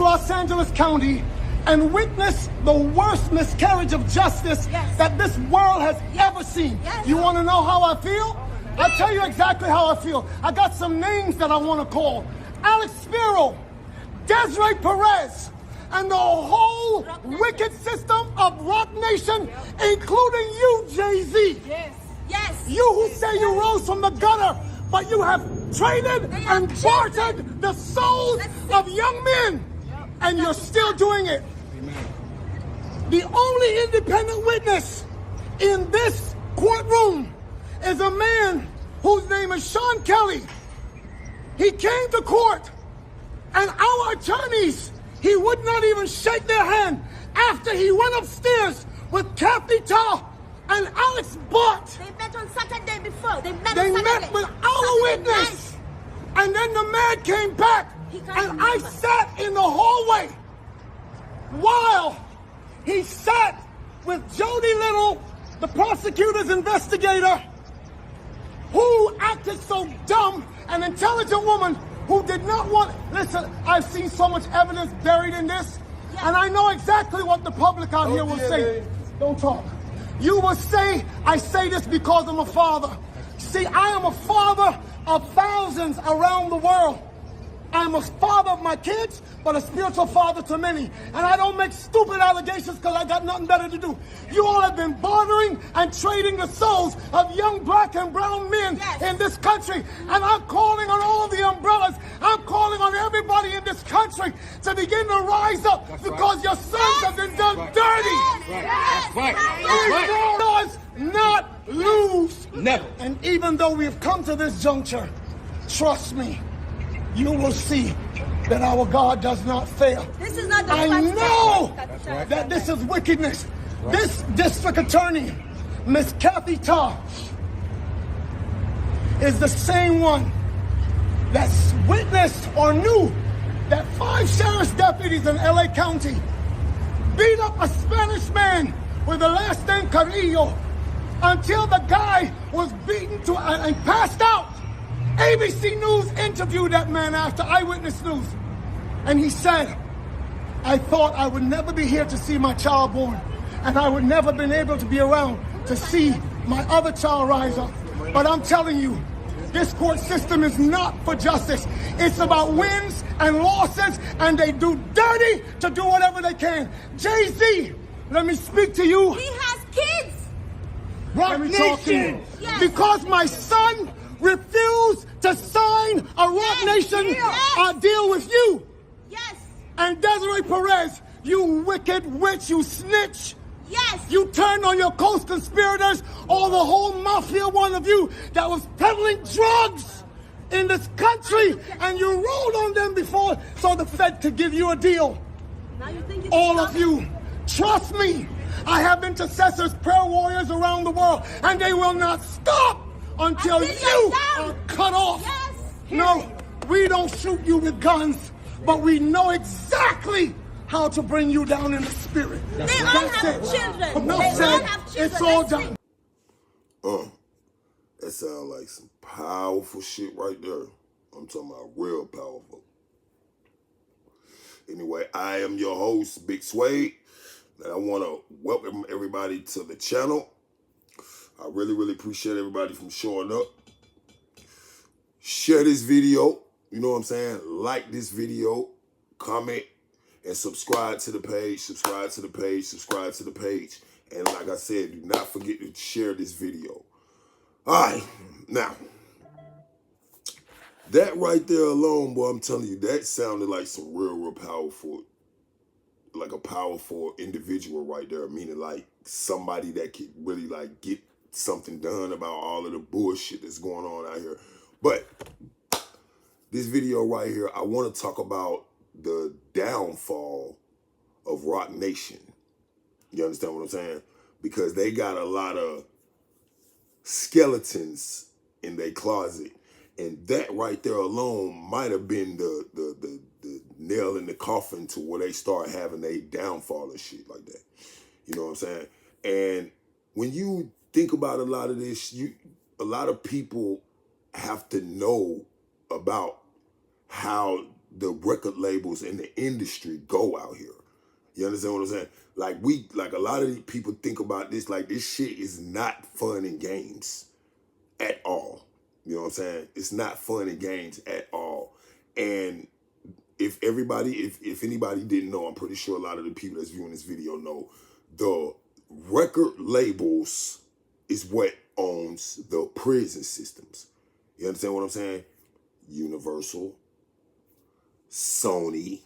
Los Angeles County and witnessed the worst miscarriage of justice that this world has ever seen. You want to know how I feel? I'll tell you exactly how I feel. I got some names that I want to call. Alex Spiro, Desiree Perez, and the whole wicked system of Rock Nation, including you, Jay-Z. Yes. You who say you rose from the gutter, but you have traded and bartered the souls of young men, and you're still doing it. The only independent witness in this courtroom is a man whose name is Sean Kelly. He came to court, and our attorneys, he would not even shake their hand after he went upstairs with Kathy Ta and Alex Bott. They met on Saturday before. They met with our witness. And then the man came back, and I sat in the hallway while he sat with Jody Little, the prosecutor's investigator, who acted so dumb, an intelligent woman who did not want... Listen, I've seen so much evidence buried in this, and I know exactly what the public out here will say. Don't talk. You will say, I say this because I'm a father. See, I am a father of thousands around the world. I'm a father of my kids, but a spiritual father to many. And I don't make stupid allegations because I got nothing better to do. You all have been bartering and trading the souls of young black and brown men in this country. And I'm calling on all the umbrellas. I'm calling on everybody in this country to begin to rise up because your sons have been done dirty. That's right. We does not lose. Never. And even though we have come to this juncture, trust me, you will see that our God does not fail. This is not the I know that this is wickedness. This district attorney, Miss Kathy Ta, is the same one that witnessed or knew that 5 sheriff's deputies in LA County beat up a Spanish man with the last name Carrillo until the guy was beaten to and passed out. ABC News interviewed that man after Eyewitness News, and he said, I thought I would never be here to see my child born, and I would never been able to be around to see my other child rise up. But I'm telling you, this court system is not for justice. It's about wins and losses, and they do dirty to do whatever they can. Jay-Z, let me speak to you. He has kids. Let me talk to you. Because my son refused to sign a Rock Nation deal with you. Yes. And Desiree Perez, you wicked witch, you snitch. Yes. You turned on your co-conspirators, or the whole mafia, one of you, that was peddling drugs in this country, and you rolled on them before so the Fed could give you a deal. Now you think All of you, trust me, I have intercessors, prayer warriors around the world, and they will not stop until you are cut off. Yes. No, we don't shoot you with guns, but we know exactly how to bring you down in the spirit. They all have children. Enough They said. all have children. It's all done. That sounds like some powerful shit right there. I'm talking about real powerful. Anyway, I am your host, Big Swade, and I want to welcome everybody to the channel. I really, really appreciate everybody from showing up. Share this video. You know what I'm saying? Like this video, comment, and subscribe to the page, subscribe to the page, subscribe to the page. And like I said, do not forget to share this video. All right, now, that right there alone, boy, I'm telling you, that sounded like some real powerful, like a powerful individual right there, meaning like somebody that could really like get something done about all of the bullshit that's going on out here. But this video right here, I want to talk about the downfall of Rock Nation. You understand what I'm saying? Because they got a lot of skeletons in their closet, and that right there alone might have been the nail in the coffin to where they start having a downfall and shit like that. You know what I'm saying? And when you think about a lot of this, a lot of people have to know about how the record labels and the industry go out here. You understand what I'm saying? Like a lot of these people think about this, like this shit is not fun and games at all. You know what I'm saying? It's not fun and games at all. And if anybody didn't know, I'm pretty sure a lot of the people that's viewing this video know, the record labels is what owns the prison systems. You understand what I'm saying? Universal, Sony,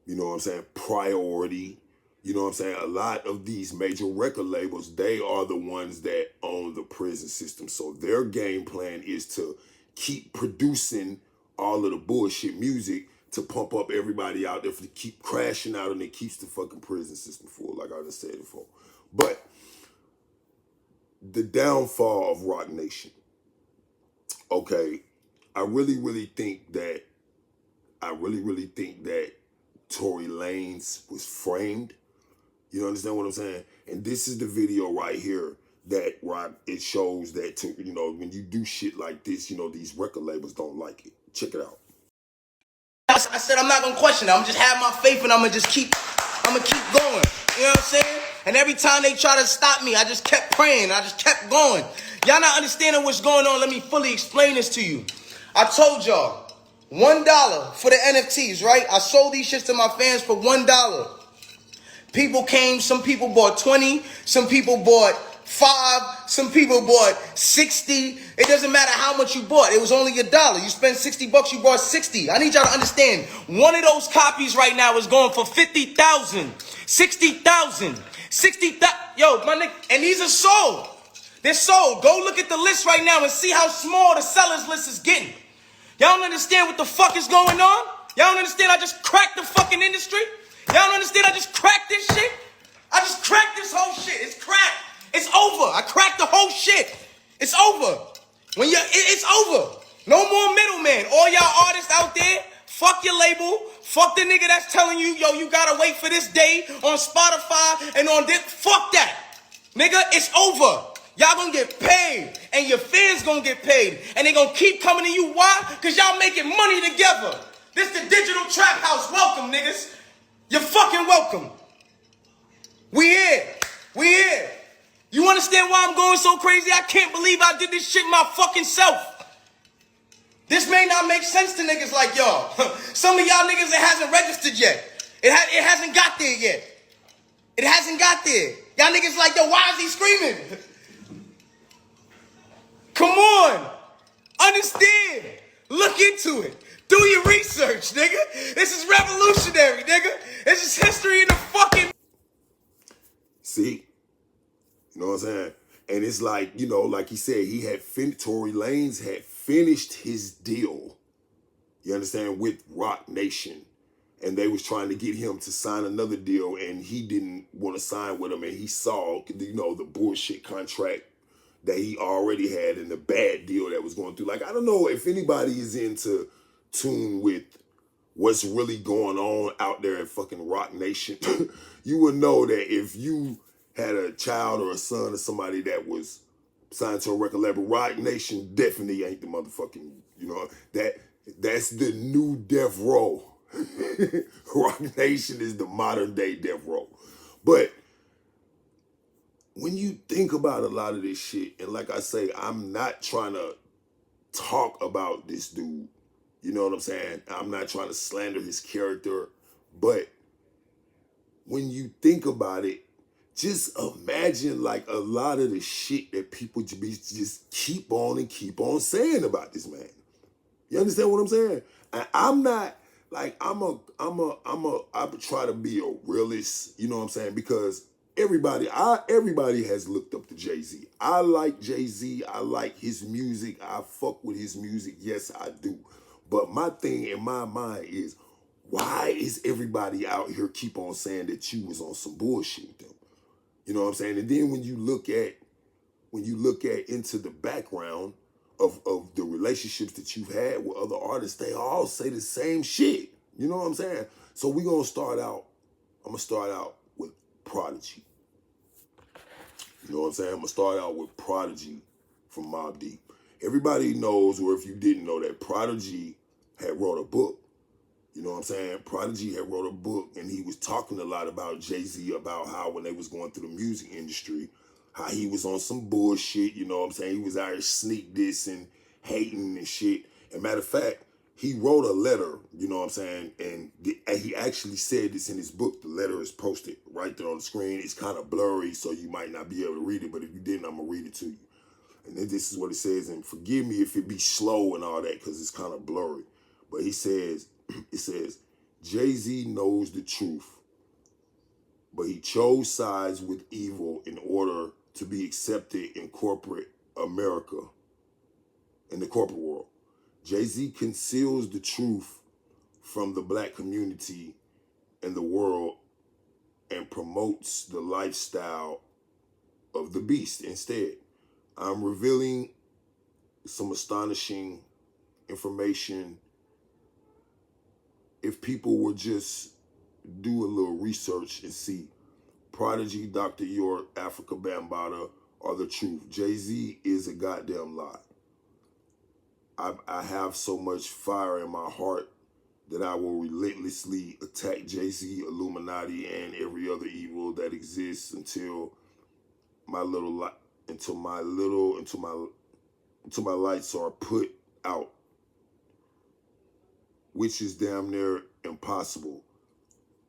you know what I'm saying? Priority, you know what I'm saying? A lot of these major record labels, they are the ones that own the prison system. So their game plan is to keep producing all of the bullshit music to pump up everybody out there, to keep crashing out, and it keeps the fucking prison system full, like I just said before. But the downfall of Roc Nation. Okay, I really, really think that Tory Lanez was framed. You understand what I'm saying? And this is the video right here that it shows that, you know, when you do shit like this, you know, these record labels don't like it. Check it out. I said I'm not gonna question it. I'm just have my faith and I'm gonna keep going. You know what I'm saying? And every time they try to stop me, I just kept praying. I just kept going. Y'all not understanding what's going on. Let me fully explain this to you. I told y'all, $1 for the NFTs, right? I sold these shits to my fans for $1. People came, some people bought 20, some people bought 5, some people bought 60. It doesn't matter how much you bought. It was only $1. You spend $60, you bought 60. I need y'all to understand. One of those copies right now is going for 50,000, 60,000, 60,000. Yo, my nigga, and these are sold. They're sold. Go look at the list right now and see how small the sellers list is getting. Y'all don't understand what the fuck is going on? Y'all don't understand I just cracked the fucking industry? Y'all don't understand I just cracked this shit? I just cracked this whole shit. It's cracked. It's over. I cracked the whole shit. It's over. It's over. No more middleman. All y'all artists out there, fuck your label. Fuck the nigga that's telling you, yo, you gotta wait for this day on Spotify and on this. Fuck that. Nigga, it's over. Y'all gonna get paid, and your fans gonna get paid, and they gonna keep coming to you. Why? Because y'all making money together. This the digital trap house. Welcome, niggas. You're fucking welcome. We here. We here. You understand why I'm going so crazy? I can't believe I did this shit my fucking self. This may not make sense to niggas like y'all. Some of y'all niggas, it hasn't registered yet. It hasn't got there yet. It hasn't got there. Y'all niggas like, yo, why is he screaming? Come on. Understand. Look into it. Do your research, nigga. This is revolutionary, nigga. This is history in the fucking... See? You know what I'm saying? And it's like, you know, like he said, Tory Lanez had finished his deal, you understand, with Roc Nation. And they was trying to get him to sign another deal, and he didn't want to sign with him. And he saw, you know, the bullshit contract that he already had and the bad deal that was going through. Like, I don't know if anybody is into tune with what's really going on out there in fucking Roc Nation. You would know that if you had a child or a son or somebody that was signed to a record label, Roc Nation definitely ain't the motherfucking, you know, that's the new Death Row. Roc Nation is the modern day Death Row. But when you think about a lot of this shit, and like I say, I'm not trying to talk about this dude, you know what I'm saying? I'm not trying to slander his character, but when you think about it, just imagine like a lot of the shit that people just keep on saying about this man. You understand what I'm saying? And I'm not like I try to be a realist, you know what I'm saying? Because everybody has looked up to Jay-Z. I like Jay-Z. I like his music. I fuck with his music. Yes, I do. But my thing in my mind is, why is everybody out here keep on saying that you was on some bullshit with them? You know what I'm saying? And then when you look at into the background of the relationships that you've had with other artists, they all say the same shit. You know what I'm saying? So I'm gonna start out with Prodigy. You know what I'm saying? I'm gonna start out with Prodigy from Mobb Deep. Everybody knows, or if you didn't know, that Prodigy had wrote a book You know what I'm saying? Prodigy had wrote a book, and he was talking a lot about Jay-Z, about how when they was going through the music industry, how he was on some bullshit, you know what I'm saying? He was out here sneak dissing, hating and shit. And matter of fact, he wrote a letter, you know what I'm saying? And he actually said this in his book. The letter is posted right there on the screen. It's kind of blurry, so you might not be able to read it, but if you didn't, I'm going to read it to you. And then this is what it says, and forgive me if it be slow and all that, because it's kind of blurry. But he says, it says, Jay-Z knows the truth, but he chose sides with evil in order to be accepted in corporate America, in the corporate world. Jay-Z conceals the truth from the black community and the world and promotes the lifestyle of the beast instead. I'm revealing some astonishing information. If people would just do a little research and see, Prodigy, Dr. York, Africa Bambaataa are the truth. Jay-Z is a goddamn lie. I have so much fire in my heart that I will relentlessly attack Jay-Z, Illuminati, and every other evil that exists until my lights are put out, which is damn near impossible.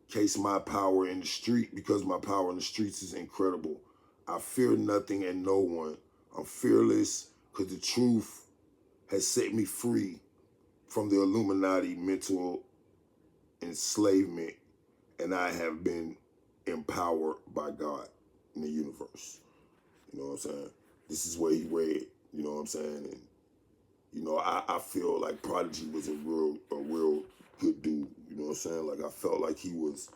Case my power in the street, because my power in the streets is incredible. I fear nothing and no one. I'm fearless because the truth has set me free from the Illuminati mental enslavement, and I have been empowered by God in the universe. You know what I'm saying? This is what he read, you know what I'm saying? And, you know, I feel like Prodigy was a real good dude, you know what I'm saying? Like, I felt like he was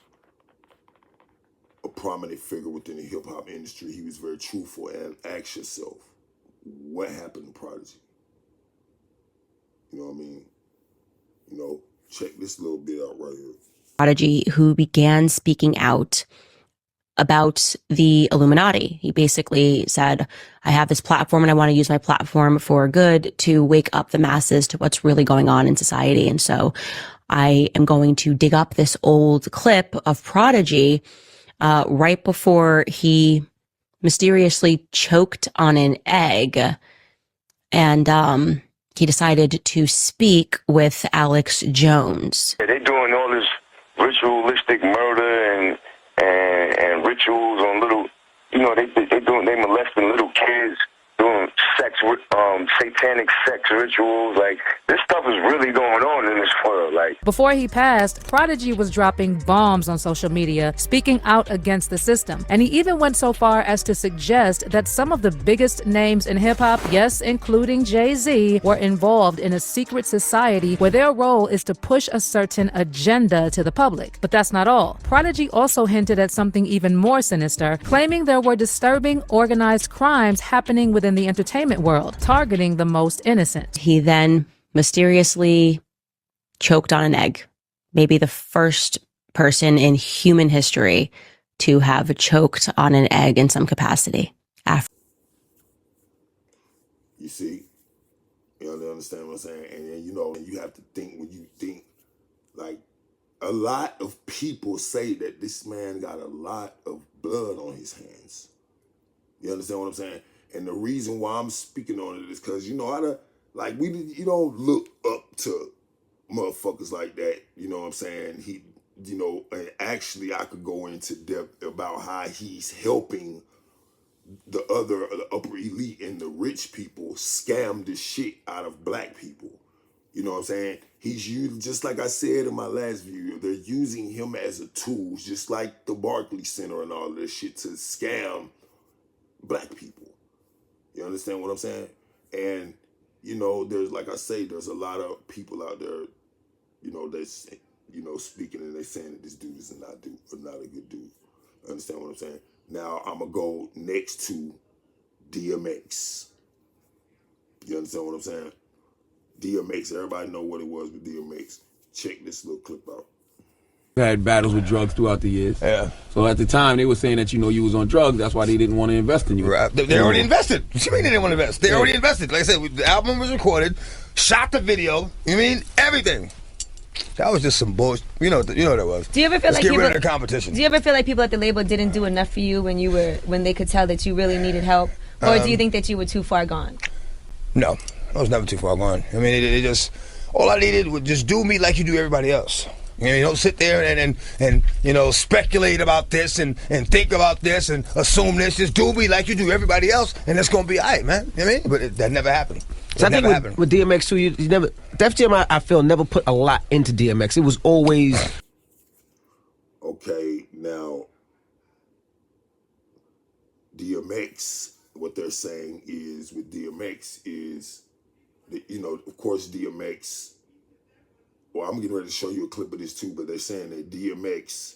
a prominent figure within the hip-hop industry. He was very truthful. And ask yourself, what happened to Prodigy? You know what I mean? You know, check this little bit out right here. Prodigy, who began speaking out about the Illuminati. He basically said, I have this platform and I want to use my platform for good to wake up the masses to what's really going on in society. And so I am going to dig up this old clip of Prodigy right before he mysteriously choked on an egg. And he decided to speak with Alex Jones. They're doing all this ritualistic murder and rituals on little, you know, they molesting little kids, doing satanic sex rituals. Like, this stuff is really going on in this world. Like, before he passed, Prodigy was dropping bombs on social media, speaking out against the system. And he even went so far as to suggest that some of the biggest names in hip-hop, yes, including Jay-Z, were involved in a secret society where their role is to push a certain agenda to the public. But that's not all. Prodigy also hinted at something even more sinister, claiming there were disturbing organized crimes happening within the entertainment world, targeting the most innocent. He then mysteriously choked on an egg, maybe the first person in human history to have choked on an egg in some capacity. You see, you understand what I'm saying? And you know, you have to think, when you think, like, a lot of people say that this man got a lot of blood on his hands. You understand what I'm saying? And the reason why I'm speaking on it is because, you know, you don't look up to motherfuckers like that. You know what I'm saying? He, you know, and actually I could go into depth about how he's helping the upper elite and the rich people scam the shit out of black people. You know what I'm saying? He's using, just like I said in my last video, they're using him as a tool, just like the Barclays Center and all of this shit, to scam black people. You understand what I'm saying? And, you know, there's, like I say, there's a lot of people out there, you know, that's, you know, speaking and they're saying that this dude is not a good dude. Understand what I'm saying? Now, I'm going to go next to DMX. You understand what I'm saying? DMX, everybody know what it was with DMX. Check this little clip out. Had battles with drugs throughout the years. Yeah. So at the time, they were saying that, you know, you was on drugs. That's why they didn't want to invest in you. Right. They already invested. What you mean they didn't want to invest? They already invested. Like I said, the album was recorded, shot the video. You mean everything. That was just some bullshit. You know what that was. Do you ever feel Let's like get people, rid of the competition? Do you ever feel like people at the label didn't do enough for you when they could tell that you really needed help, or do you think that you were too far gone? No, I was never too far gone. I mean, it just all I needed was just do me like you do everybody else. You know, you don't sit there and you know, speculate about this and think about this and assume this. Just do me like you do everybody else, and it's gonna be all right, man. You know what I mean? But that never happened. So I think with DMX too, you never, Def Jam, I feel, never put a lot into DMX. It was always. Okay, now DMX, what they're saying is with DMX is, you know, of course DMX. Well, I'm getting ready to show you a clip of this too, but they're saying that DMX,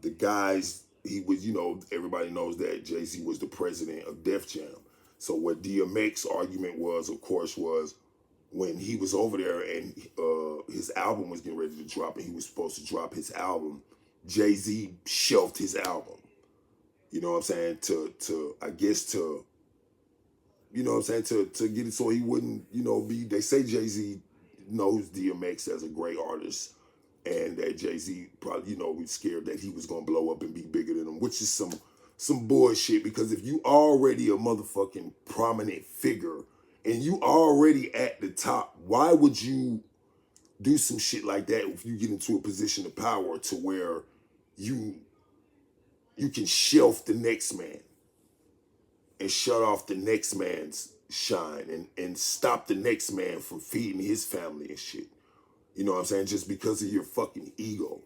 the guys, he was, you know, everybody knows that Jay-Z was the president of Def Jam. So what DMX argument was, of course, was when he was over there and his album was getting ready to drop and he was supposed to drop his album, Jay-Z shelved his album. You know what I'm saying? I guess to, you know what I'm saying, to get it so he wouldn't, you know, they say Jay-Z knows DMX as a great artist and that Jay-Z probably, you know, was scared that he was gonna blow up and be bigger than him, which is some bullshit, because if you already a motherfucking prominent figure and you already at the top, why would you do some shit like that if you get into a position of power to where you can shelf the next man and shut off the next man's shine and stop the next man from feeding his family and shit. You know what I'm saying? Just because of your fucking ego.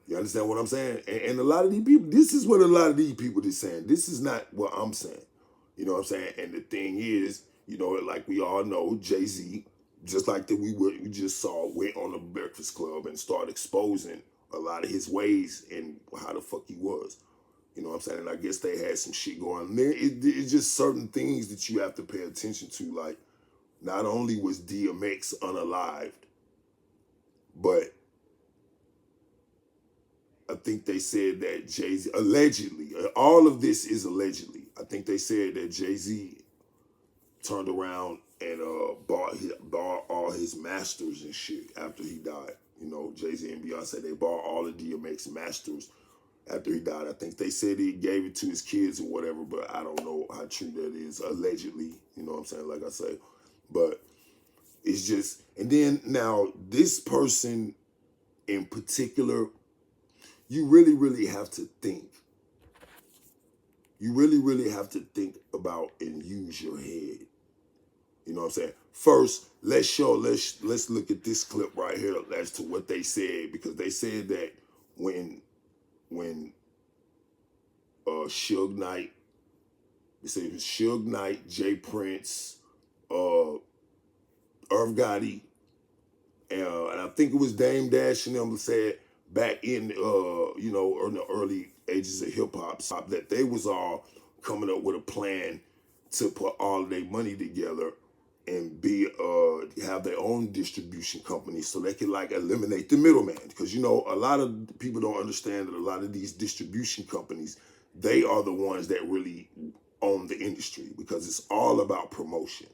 You understand what I'm saying? And a lot of these people, this is what a lot of these people are saying. This is not what I'm saying. You know what I'm saying? And the thing is, you know, like we all know, Jay-Z, just like that we just saw, went on the Breakfast Club and started exposing a lot of his ways and how the fuck he was. You know what I'm saying? And I guess they had some shit going on there. It's just certain things that you have to pay attention to. Like, not only was DMX unalived, but I think they said that Jay-Z, allegedly, all of this is allegedly, I think they said that Jay-Z turned around and bought all his masters and shit after he died. You know, Jay-Z and Beyonce, they bought all the DMX masters after he died. I think they said he gave it to his kids or whatever, but I don't know how true that is, allegedly, you know what I'm saying, like I say. But it's just, and then now this person in particular, you really, really have to think. You really, really have to think about and use your head. You know what I'm saying? First, let's look at this clip right here as to what they said, because they said that when Suge Knight, they said it was Suge Knight, Jay Prince, Irv Gotti, and I think it was Dame Dash and them said back in you know, in the early ages of hip hop that they was all coming up with a plan to put all of their money together and have their own distribution company so they could like eliminate the middleman. Because, you know, a lot of people don't understand that a lot of these distribution companies, they are the ones that really own the industry, because it's all about promotion.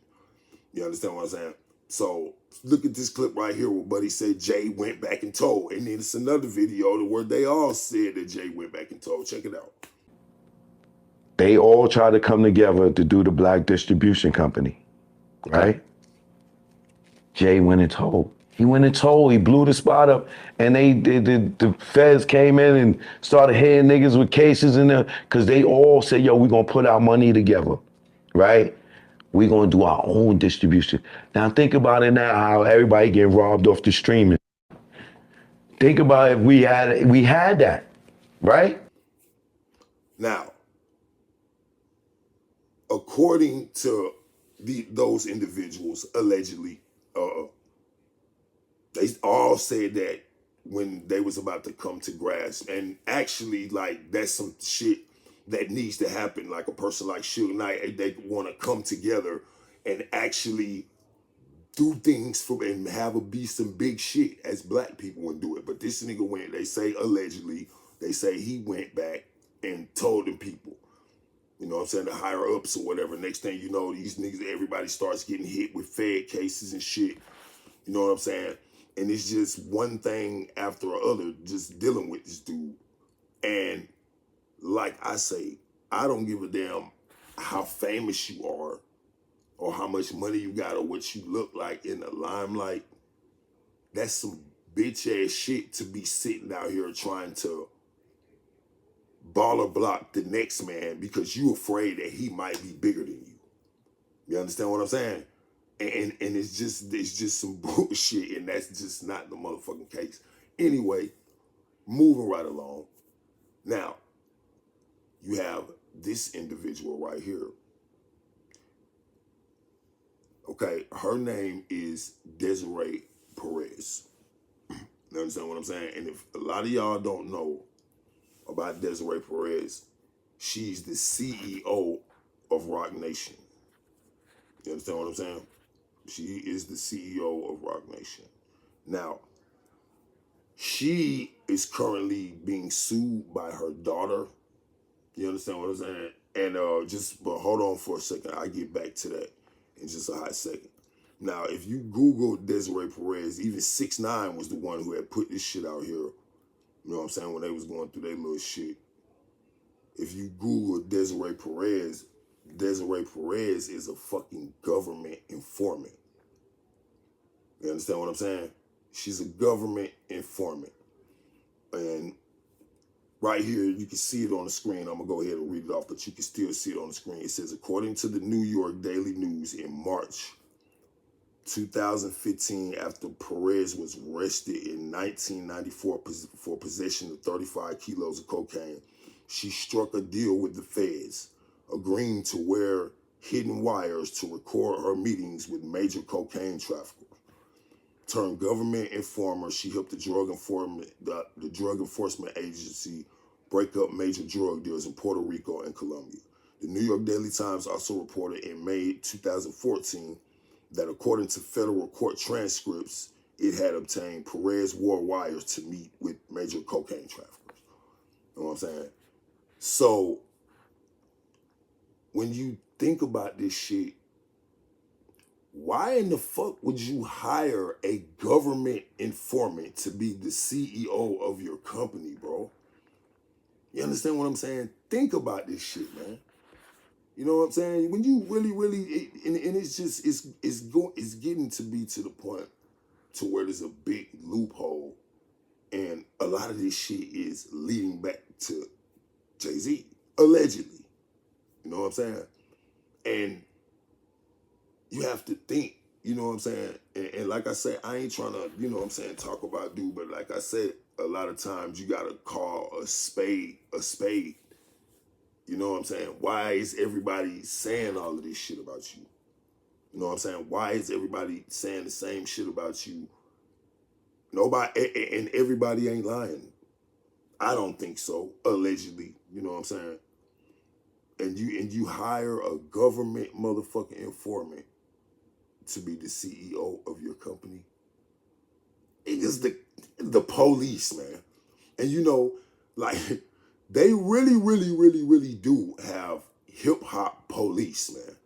You understand what I'm saying? So look at this clip right here where Buddy said Jay went back and told. And then it's another video where they all said that Jay went back and told. Check it out. They all tried to come together to do the Black Distribution Company, right? Jay went and told. He went and told. He blew the spot up, and the feds came in and started hitting niggas with cases in there, because they all said, yo, we're going to put our money together, right? We're going to do our own distribution. Now think about it now, how everybody getting robbed off the streaming. Think about if we had that, right? Now, according to those individuals, allegedly, they all said that when they was about to come to grasp, and actually, like, that's some shit that needs to happen. Like a person like Suge Knight, they want to come together and actually do things and be some big shit as black people and do it. But this nigga went, they say allegedly, they say he went back and told them people, you know what I'm saying, the higher ups or whatever. Next thing you know, these niggas, everybody starts getting hit with Fed cases and shit. You know what I'm saying? And it's just one thing after another, just dealing with this dude. And like I say, I don't give a damn how famous you are or how much money you got or what you look like in the limelight. That's some bitch ass shit to be sitting out here trying to baller block the next man because you afraid that he might be bigger than you. You understand what I'm saying? And it's just some bullshit, and that's just not the motherfucking case. Anyway, moving right along. Now, you have this individual right here. Okay, her name is Desiree Perez. You understand what I'm saying? And if a lot of y'all don't know about Desiree Perez, she's the CEO of Roc Nation. You understand what I'm saying? She is the CEO of Roc Nation. Now, she is currently being sued by her daughter. You understand what I'm saying? And but hold on for a second. I'll get back to that in just a hot second. Now, if you Google Desiree Perez, even 6ix9ine was the one who had put this shit out here. You know what I'm saying? When they was going through their little shit. If you Google Desiree Perez is a fucking government informant. You understand what I'm saying? She's a government informant. And right here, you can see it on the screen. I'm going to go ahead and read it off, but you can still see it on the screen. It says, according to the New York Daily News, in March 2015, after Perez was arrested in 1994 for possession of 35 kilos of cocaine, she struck a deal with the feds, agreeing to wear hidden wires to record her meetings with major cocaine traffickers. Turned government informer, she helped the Drug Enforcement Agency break up major drug deals in Puerto Rico and Colombia. The New York Daily Times also reported in May 2014 that according to federal court transcripts, it had obtained Perez wore wires to meet with major cocaine traffickers. You know what I'm saying? So, when you think about this shit, why in the fuck would you hire a government informant to be the CEO of your company, bro? You understand what I'm saying? Think about this shit, man. You know what I'm saying? When you really, and it's just, it's getting to be to the point to where there's a big loophole, and a lot of this shit is leading back to Jay-Z, allegedly. You know what I'm saying? And you have to think, you know what I'm saying? And like I said, I ain't trying to, you know what I'm saying, talk about dude, but like I said, a lot of times you gotta call a spade a spade. You know what I'm saying? Why is everybody saying all of this shit about you? You know what I'm saying? Why is everybody saying the same shit about you? Nobody, and everybody ain't lying. I don't think so, allegedly. You know what I'm saying? And you hire a government motherfucking informant to be the CEO of your company. It is the police, man. And you know, like, they really do have hip-hop police, man.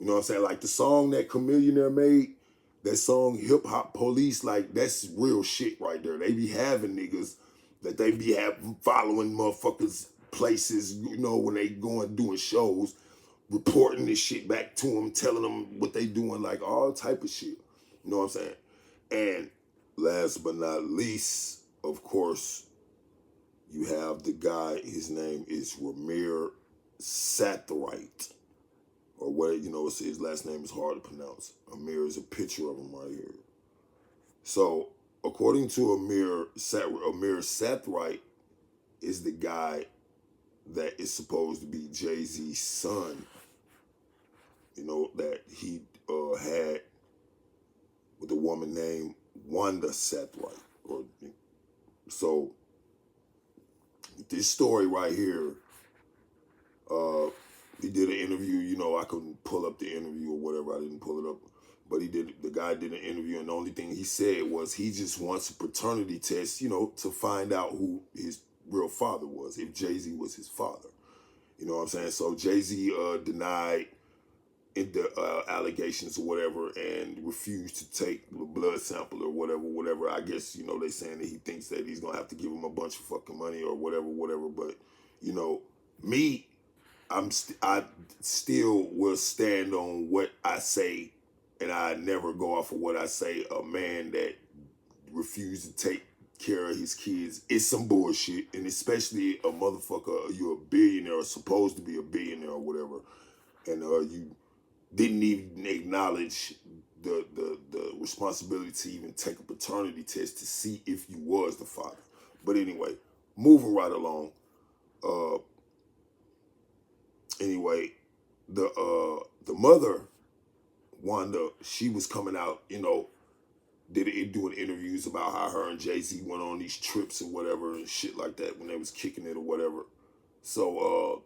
You know what I'm saying? Like the song that Chamillionaire made, that song Hip-Hop Police, like, that's real shit right there. They be having niggas that they be following motherfuckers places, you know, when they going doing shows, reporting this shit back to them, telling them what they doing, like all type of shit. You know what I'm saying? And last but not least, of course, you have the guy, his name is Ramir Sathrite. Or what, you know, his last name is hard to pronounce. Amir is a picture of him right here. So, according to Amir Sathrite is the guy that is supposed to be Jay-Z's son, you know, that he had with a woman named Wanda Sathrite. So, this story right here, he did an interview, you know, I couldn't pull up the interview or whatever, I didn't pull it up, but the guy did an interview, and the only thing he said was he just wants a paternity test, you know, to find out who his real father was, if Jay-Z was his father. You know what I'm saying? So Jay-Z denied in the allegations or whatever, and refused to take the blood sample or whatever. I guess, you know, they saying that he thinks that he's gonna have to give him a bunch of fucking money or whatever. But, you know, me, I still will stand on what I say, and I never go off of what I say. A man that refused to take care of his kids is some bullshit, and especially a motherfucker, you're a billionaire or supposed to be a billionaire or whatever, and you didn't even acknowledge the responsibility to even take a paternity test to see if you was the father. But anyway, moving right along. Anyway, the mother, Wanda, she was coming out, you know, doing interviews about how her and Jay-Z went on these trips and whatever and shit like that when they was kicking it or whatever. So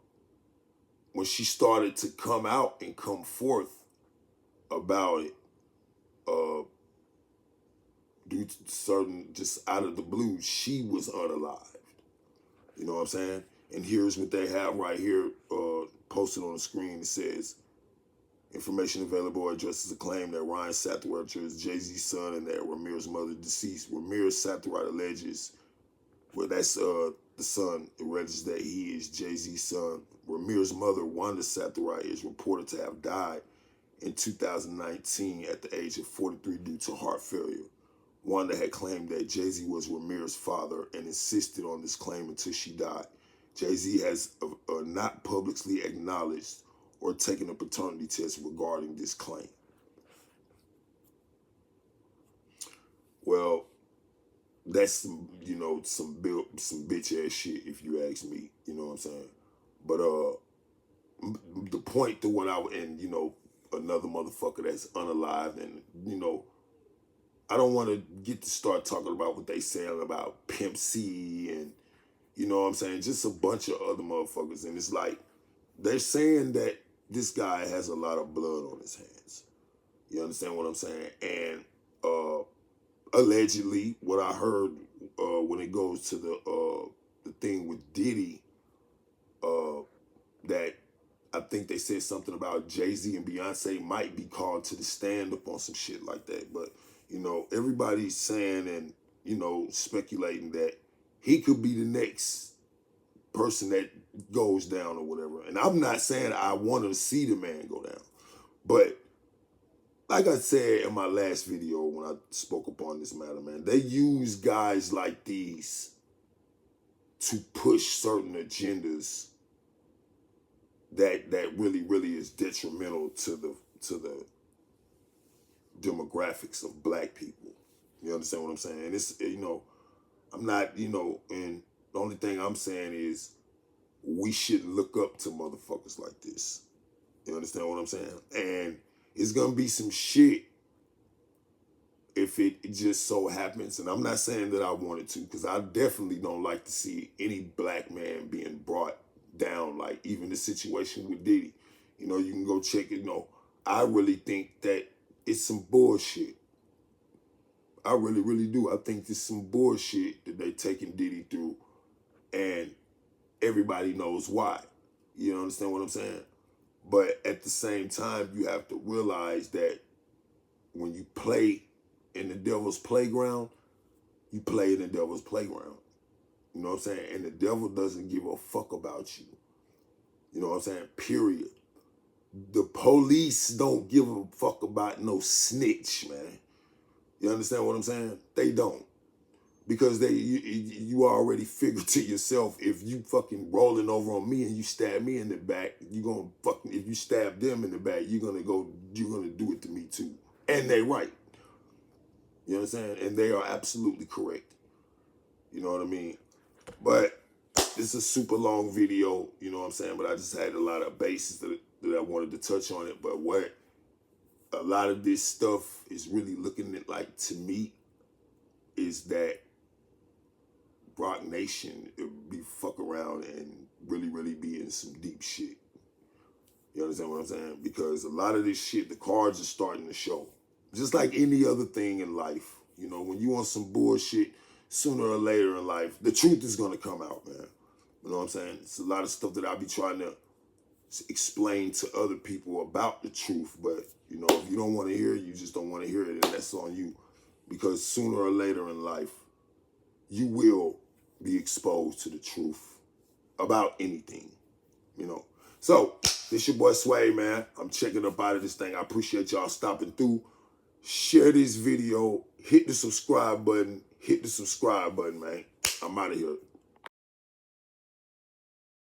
when she started to come out and come forth about it, due to certain, just out of the blue, she was unalived. You know what I'm saying? And here's what they have right here, posted on the screen. It says, information available addresses a claim that Ryan Sathright is Jay-Z's son and that Ramirez's mother deceased. Ramirez Sathright alleges, well, that's the son, alleges that he is Jay-Z's son. Ramirez's mother, Wanda Sathright, is reported to have died in 2019 at the age of 43 due to heart failure. Wanda had claimed that Jay-Z was Ramirez's father and insisted on this claim until she died. Jay-Z has not publicly acknowledged or taken a paternity test regarding this claim. Well, that's some, you know, some bitch ass shit if you ask me. You know what I'm saying? But the point to what and you know, another motherfucker that's unalived, and you know, I don't want to get to start talking about what they saying about Pimp C and, you know what I'm saying, just a bunch of other motherfuckers. And it's like, they're saying that this guy has a lot of blood on his hands. You understand what I'm saying? And allegedly, what I heard when it goes to the thing with Diddy, that I think they said something about Jay-Z and Beyonce might be called to the stand up on some shit like that. But, you know, everybody's saying and, you know, speculating that he could be the next person that goes down or whatever. And I'm not saying I want to see the man go down. But like I said in my last video when I spoke upon this matter, man, they use guys like these to push certain agendas that really is detrimental to the demographics of black people. You understand what I'm saying? And it's, you know, I'm not, you know, and the only thing I'm saying is we should look up to motherfuckers like this. You understand what I'm saying? And it's gonna be some shit if it just so happens, and I'm not saying that I wanted to, because I definitely don't like to see any black man being brought down, like even the situation with Diddy. You know, you can go check it. You know, I really think that it's some bullshit. I really do. I think there's some bullshit that they taking Diddy through, and everybody knows why. You understand what I'm saying? But at the same time, you have to realize that when you play in the devil's playground, you play in the devil's playground. You know what I'm saying? And the devil doesn't give a fuck about you. You know what I'm saying? Period. The police don't give a fuck about no snitch, man. You understand what I'm saying? They don't. Because you already figured to yourself, if you fucking rolling over on me and you stab me in the back, you gonna fucking, if you stab them in the back, you're gonna do it to me too. And they right. You understand? And they are absolutely correct. You know what I mean? But it's a super long video, you know what I'm saying? But I just had a lot of bases that I wanted to touch on it. But what a lot of this stuff is really looking at, like, to me, is that Roc Nation be fuck around and really be in some deep shit. You understand what I'm saying? Because a lot of this shit, the cards are starting to show. Just like any other thing in life. You know, when you on some bullshit, sooner or later in life, the truth is going to come out, man. You know what I'm saying? It's a lot of stuff that I be trying to explain to other people about the truth. But, you know, if you don't want to hear it, you just don't want to hear it, and that's on you. Because sooner or later in life, you will be exposed to the truth about anything, you know. So, this your boy Sway, man. I'm checking up out of this thing. I appreciate y'all stopping through. Share this video. Hit the subscribe button. Hit the subscribe button, man. I'm out of here.